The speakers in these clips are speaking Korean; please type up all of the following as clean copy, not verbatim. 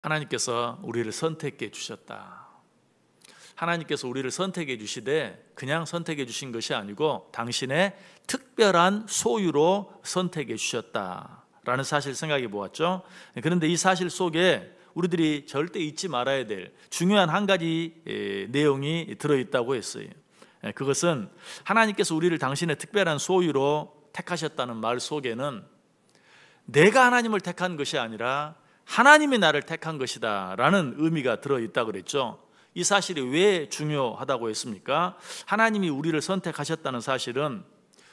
하나님께서 우리를 선택해 주셨다. 하나님께서 우리를 선택해 주시되 그냥 선택해 주신 것이 아니고 당신의 특별한 소유로 선택해 주셨다라는 사실 생각해 보았죠. 그런데 이 사실 속에 우리들이 절대 잊지 말아야 될 중요한 한 가지 내용이 들어있다고 했어요. 그것은 하나님께서 우리를 당신의 특별한 소유로 택하셨다는 말 속에는 내가 하나님을 택한 것이 아니라 하나님이 나를 택한 것이다 라는 의미가 들어있다고 그랬죠. 이 사실이 왜 중요하다고 했습니까? 하나님이 우리를 선택하셨다는 사실은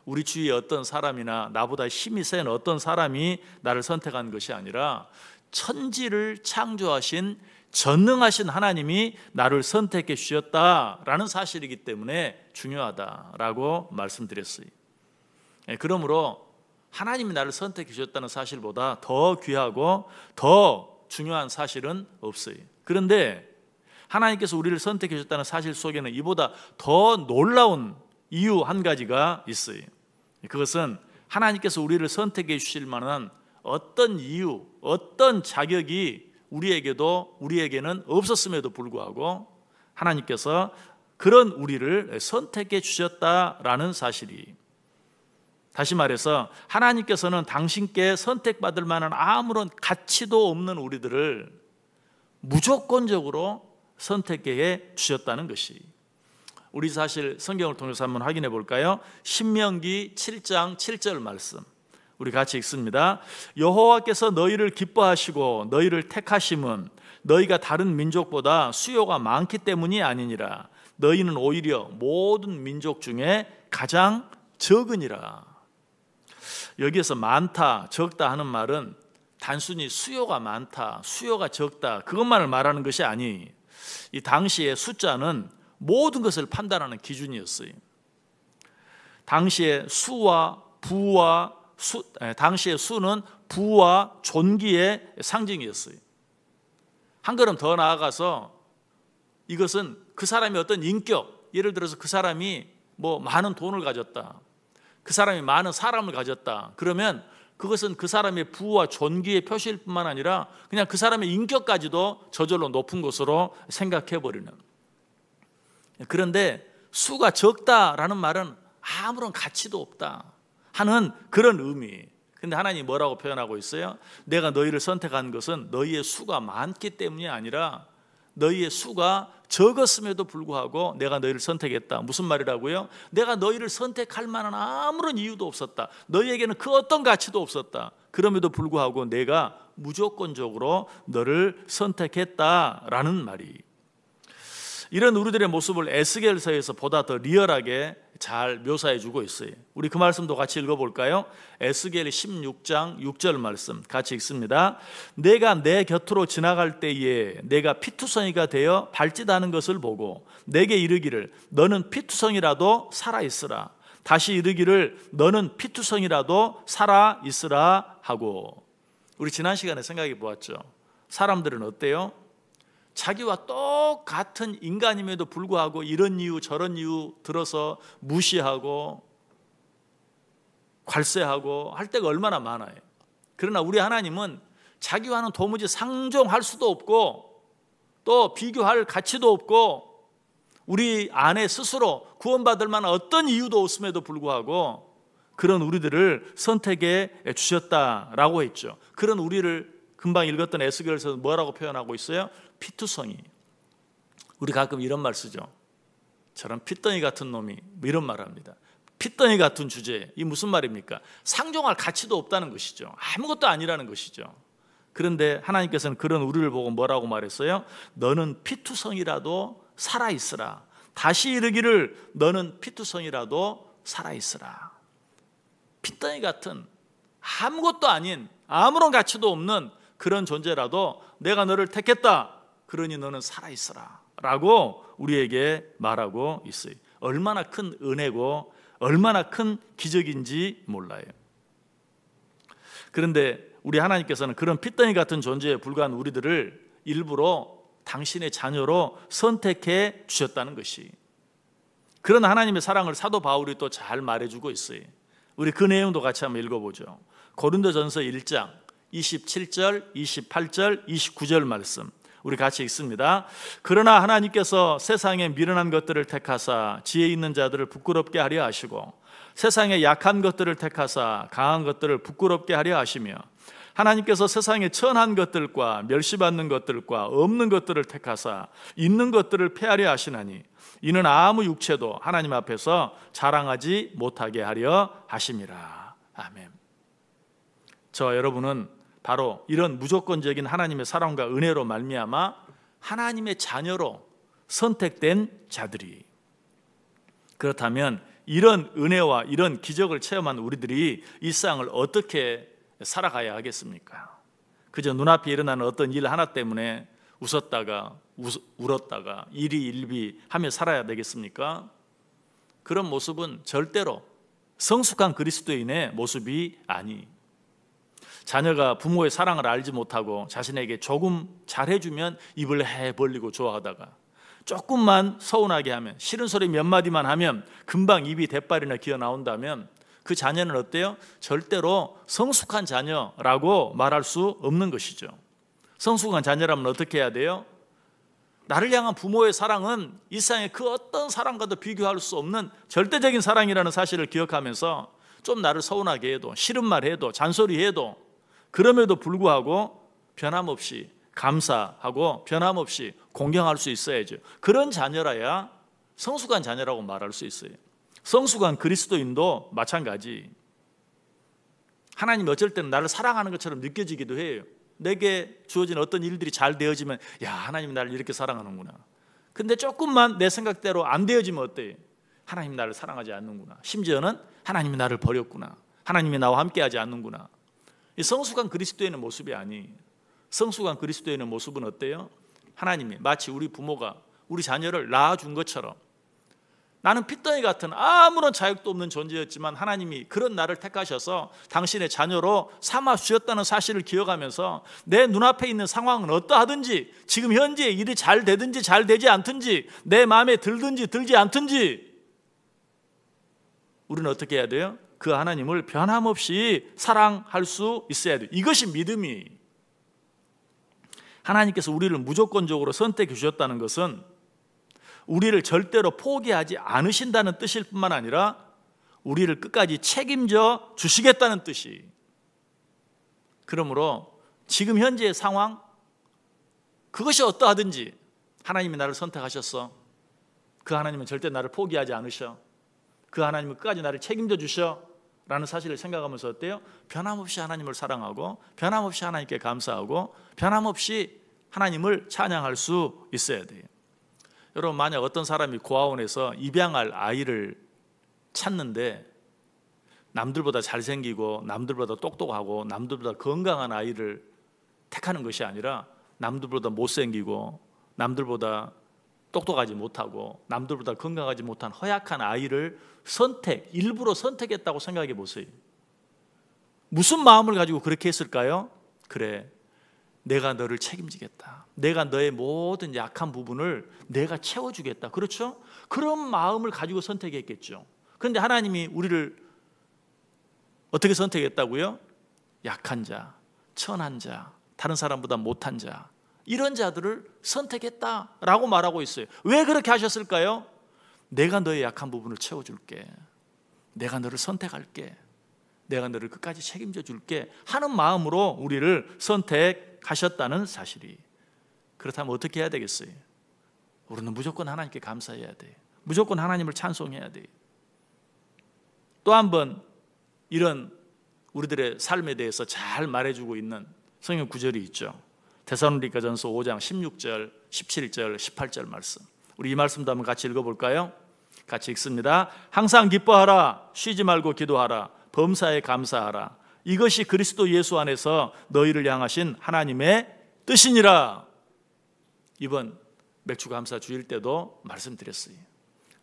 우리 주위에 어떤 사람이나 나보다 힘이 센 어떤 사람이 나를 선택한 것이 아니라 천지를 창조하신 전능하신 하나님이 나를 선택해 주셨다라는 사실이기 때문에 중요하다라고 말씀드렸어요. 그러므로 하나님이 나를 선택해 주셨다는 사실보다 더 귀하고 더 중요한 사실은 없어요. 그런데 하나님께서 우리를 선택해 주셨다는 사실 속에는 이보다 더 놀라운 이유 한 가지가 있어요. 그것은 하나님께서 우리를 선택해 주실 만한 어떤 이유, 어떤 자격이 우리에게는 없었음에도 불구하고 하나님께서 그런 우리를 선택해 주셨다라는 사실이, 다시 말해서 하나님께서는 당신께 선택받을 만한 아무런 가치도 없는 우리들을 무조건적으로 선택해 주셨다는 것이, 우리 사실 성경을 통해서 한번 확인해 볼까요? 신명기 7장 7절 말씀 우리 같이 읽습니다. 여호와께서 너희를 기뻐하시고 너희를 택하심은 너희가 다른 민족보다 수요가 많기 때문이 아니니라. 너희는 오히려 모든 민족 중에 가장 적으니라. 여기에서 많다, 적다 하는 말은 단순히 수요가 많다, 수요가 적다 그것만을 말하는 것이 아니, 이 당시의 숫자는 모든 것을 판단하는 기준이었어요. 당시의 당시의 수는 부와 존귀의 상징이었어요. 한 걸음 더 나아가서 이것은 그 사람의 어떤 인격, 예를 들어서 그 사람이 많은 돈을 가졌다, 그 사람이 많은 사람을 가졌다, 그러면 그것은 그 사람의 부와 존귀의 표시일 뿐만 아니라 그냥 그 사람의 인격까지도 저절로 높은 것으로 생각해버리는. 그런데 수가 적다라는 말은 아무런 가치도 없다 하는 그런 의미. 근데 하나님이 뭐라고 표현하고 있어요? 내가 너희를 선택한 것은 너희의 수가 많기 때문이 아니라 너희의 수가 적었음에도 불구하고 내가 너희를 선택했다. 무슨 말이라고요? 내가 너희를 선택할 만한 아무런 이유도 없었다. 너희에게는 그 어떤 가치도 없었다. 그럼에도 불구하고 내가 무조건적으로 너를 선택했다라는 말이, 이런 우리들의 모습을 에스겔서에서 보다 더 리얼하게 잘 묘사해 주고 있어요. 우리 그 말씀도 같이 읽어볼까요? 에스겔 16장 6절 말씀 같이 읽습니다. 내가 내 곁으로 지나갈 때에 내가 피투성이가 되어 발짓하는 것을 보고 내게 이르기를 너는 피투성이라도 살아있으라. 다시 이르기를 너는 피투성이라도 살아있으라 하고. 우리 지난 시간에 생각해 보았죠. 사람들은 어때요? 자기와 똑같은 인간임에도 불구하고 이런 이유 저런 이유 들어서 무시하고 괄세하고 할 때가 얼마나 많아요. 그러나 우리 하나님은 자기와는 도무지 상종할 수도 없고 또 비교할 가치도 없고 우리 안에 스스로 구원받을 만한 어떤 이유도 없음에도 불구하고 그런 우리들을 선택해 주셨다라고 했죠. 그런 우리를 금방 읽었던 에스겔에서 뭐라고 표현하고 있어요? 피투성이. 우리 가끔 이런 말 쓰죠. 저런 핏덩이 같은 놈이, 이런 말 합니다. 핏덩이 같은 주제, 이 무슨 말입니까? 상종할 가치도 없다는 것이죠. 아무것도 아니라는 것이죠. 그런데 하나님께서는 그런 우리를 보고 뭐라고 말했어요? 너는 피투성이라도 살아있으라. 다시 이르기를 너는 피투성이라도 살아있으라. 핏덩이 같은 아무것도 아닌 아무런 가치도 없는 그런 존재라도 내가 너를 택했다. 그러니 너는 살아있어라 라고 우리에게 말하고 있어요. 얼마나 큰 은혜고 얼마나 큰 기적인지 몰라요. 그런데 우리 하나님께서는 그런 핏덩이 같은 존재에 불과한 우리들을 일부러 당신의 자녀로 선택해 주셨다는 것이, 그런 하나님의 사랑을 사도 바울이 또 잘 말해주고 있어요. 우리 그 내용도 같이 한번 읽어보죠. 고린도전서 1장 27절, 28절, 29절 말씀 우리 같이 읽습니다. 그러나 하나님께서 세상에 미련한 것들을 택하사 지혜 있는 자들을 부끄럽게 하려 하시고 세상에 약한 것들을 택하사 강한 것들을 부끄럽게 하려 하시며 하나님께서 세상에 천한 것들과 멸시받는 것들과 없는 것들을 택하사 있는 것들을 폐하려 하시나니 이는 아무 육체도 하나님 앞에서 자랑하지 못하게 하려 하심이라. 아멘. 저와 여러분은 바로 이런 무조건적인 하나님의 사랑과 은혜로 말미암아 하나님의 자녀로 선택된 자들이, 그렇다면 이런 은혜와 이런 기적을 체험한 우리들이 이 세상을 어떻게 살아가야 하겠습니까? 그저 눈앞에 일어나는 어떤 일 하나 때문에 웃었다가 울었다가 일희일비하며 살아야 되겠습니까? 그런 모습은 절대로 성숙한 그리스도인의 모습이 아니. 자녀가 부모의 사랑을 알지 못하고 자신에게 조금 잘해주면 입을 해 벌리고 좋아하다가 조금만 서운하게 하면, 싫은 소리 몇 마디만 하면 금방 입이 대빨이나 기어 나온다면 그 자녀는 어때요? 절대로 성숙한 자녀라고 말할 수 없는 것이죠. 성숙한 자녀라면 어떻게 해야 돼요? 나를 향한 부모의 사랑은 이 세상의 그 어떤 사랑과도 비교할 수 없는 절대적인 사랑이라는 사실을 기억하면서 좀 나를 서운하게 해도, 싫은 말 해도, 잔소리해도 그럼에도 불구하고 변함없이 감사하고 변함없이 공경할 수 있어야죠. 그런 자녀라야 성숙한 자녀라고 말할 수 있어요. 성숙한 그리스도인도 마찬가지. 하나님이 어쩔 때는 나를 사랑하는 것처럼 느껴지기도 해요. 내게 주어진 어떤 일들이 잘 되어지면 야, 하나님이 나를 이렇게 사랑하는구나. 근데 조금만 내 생각대로 안 되어지면 어때요? 하나님이 나를 사랑하지 않는구나. 심지어는 하나님이 나를 버렸구나. 하나님이 나와 함께하지 않는구나. 이 성숙한 그리스도인의 모습이 아니. 성숙한 그리스도인의 모습은 어때요? 하나님이 마치 우리 부모가 우리 자녀를 낳아준 것처럼, 나는 핏덩이 같은 아무런 자격도 없는 존재였지만 하나님이 그런 나를 택하셔서 당신의 자녀로 삼아 주셨다는 사실을 기억하면서 내 눈앞에 있는 상황은 어떠하든지, 지금 현재 일이 잘 되든지 잘 되지 않든지, 내 마음에 들든지 들지 않든지 우리는 어떻게 해야 돼요? 그 하나님을 변함없이 사랑할 수 있어야 돼요. 이것이 믿음이. 하나님께서 우리를 무조건적으로 선택해 주셨다는 것은 우리를 절대로 포기하지 않으신다는 뜻일 뿐만 아니라 우리를 끝까지 책임져 주시겠다는 뜻이. 그러므로 지금 현재의 상황, 그것이 어떠하든지 하나님이 나를 선택하셨어. 그 하나님은 절대 나를 포기하지 않으셔. 그 하나님은 끝까지 나를 책임져 주셔 라는 사실을 생각하면서 어때요? 변함없이 하나님을 사랑하고 변함없이 하나님께 감사하고 변함없이 하나님을 찬양할 수 있어야 돼요. 여러분, 만약 어떤 사람이 고아원에서 입양할 아이를 찾는데 남들보다 잘생기고 남들보다 똑똑하고 남들보다 건강한 아이를 택하는 것이 아니라 남들보다 못생기고 남들보다 똑똑하지 못하고 남들보다 건강하지 못한 허약한 아이를 일부러 선택했다고 생각해 보세요. 무슨 마음을 가지고 그렇게 했을까요? 그래, 내가 너를 책임지겠다. 내가 너의 모든 약한 부분을 내가 채워주겠다. 그렇죠? 그런 마음을 가지고 선택했겠죠. 그런데 하나님이 우리를 어떻게 선택했다고요? 약한 자, 천한 자, 다른 사람보다 못한 자, 이런 자들을 선택했다라고 말하고 있어요. 왜 그렇게 하셨을까요? 내가 너의 약한 부분을 채워줄게. 내가 너를 선택할게. 내가 너를 끝까지 책임져 줄게 하는 마음으로 우리를 선택하셨다는 사실이. 그렇다면 어떻게 해야 되겠어요? 우리는 무조건 하나님께 감사해야 돼요. 무조건 하나님을 찬송해야 돼요. 또 한 번 이런 우리들의 삶에 대해서 잘 말해주고 있는 성경 구절이 있죠. 데살로니가전서 5장 16절, 17절, 18절 말씀. 우리 이 말씀도 한번 같이 읽어볼까요? 같이 읽습니다. 항상 기뻐하라, 쉬지 말고 기도하라, 범사에 감사하라. 이것이 그리스도 예수 안에서 너희를 향하신 하나님의 뜻이니라. 이번 맥주감사 주일 때도 말씀드렸어요.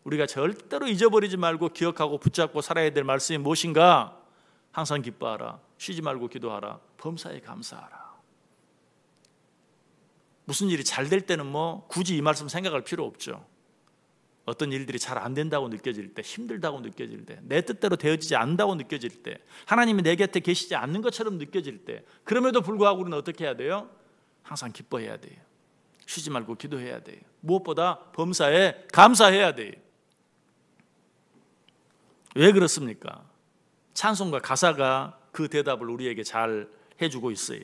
우리가 절대로 잊어버리지 말고 기억하고 붙잡고 살아야 될 말씀이 무엇인가? 항상 기뻐하라, 쉬지 말고 기도하라, 범사에 감사하라. 무슨 일이 잘 될 때는 굳이 이 말씀 생각할 필요 없죠. 어떤 일들이 잘 안 된다고 느껴질 때, 힘들다고 느껴질 때, 내 뜻대로 되어지지 않는다고 느껴질 때, 하나님이 내 곁에 계시지 않는 것처럼 느껴질 때, 그럼에도 불구하고 우리는 어떻게 해야 돼요? 항상 기뻐해야 돼요. 쉬지 말고 기도해야 돼요. 무엇보다 범사에 감사해야 돼요. 왜 그렇습니까? 찬송가 가사가 그 대답을 우리에게 잘 해주고 있어요.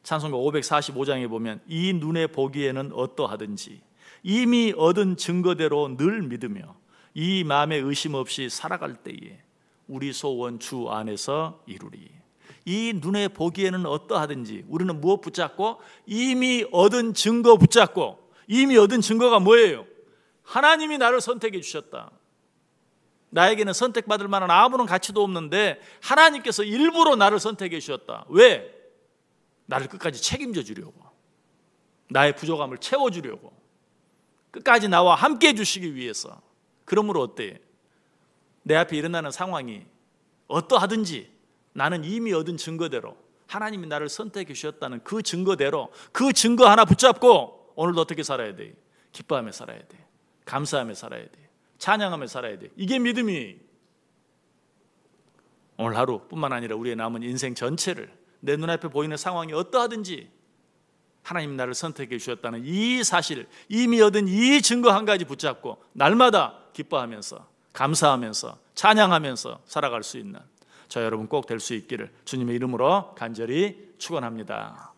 찬송가 545장에 보면 이 눈에 보기에는 어떠하든지 이미 얻은 증거대로 늘 믿으며 이 마음에 의심 없이 살아갈 때에 우리 소원 주 안에서 이루리. 이 눈에 보기에는 어떠하든지 우리는 무엇 붙잡고? 이미 얻은 증거 붙잡고. 이미 얻은 증거가 뭐예요? 하나님이 나를 선택해 주셨다. 나에게는 선택받을 만한 아무런 가치도 없는데 하나님께서 일부러 나를 선택해 주셨다. 왜? 나를 끝까지 책임져 주려고, 나의 부족함을 채워주려고, 끝까지 나와 함께 해주시기 위해서. 그러므로 어때? 내 앞에 일어나는 상황이 어떠하든지 나는 이미 얻은 증거대로, 하나님이 나를 선택해 주셨다는 그 증거대로, 그 증거 하나 붙잡고 오늘도 어떻게 살아야 돼? 기뻐하며 살아야 돼. 감사하며 살아야 돼. 찬양하며 살아야 돼. 이게 믿음이. 오늘 하루뿐만 아니라 우리의 남은 인생 전체를 내 눈앞에 보이는 상황이 어떠하든지 하나님 나를 선택해 주셨다는 이 사실, 이미 얻은 이 증거 한 가지 붙잡고 날마다 기뻐하면서 감사하면서 찬양하면서 살아갈 수 있는 저 여러분 꼭 될 수 있기를 주님의 이름으로 간절히 축원합니다.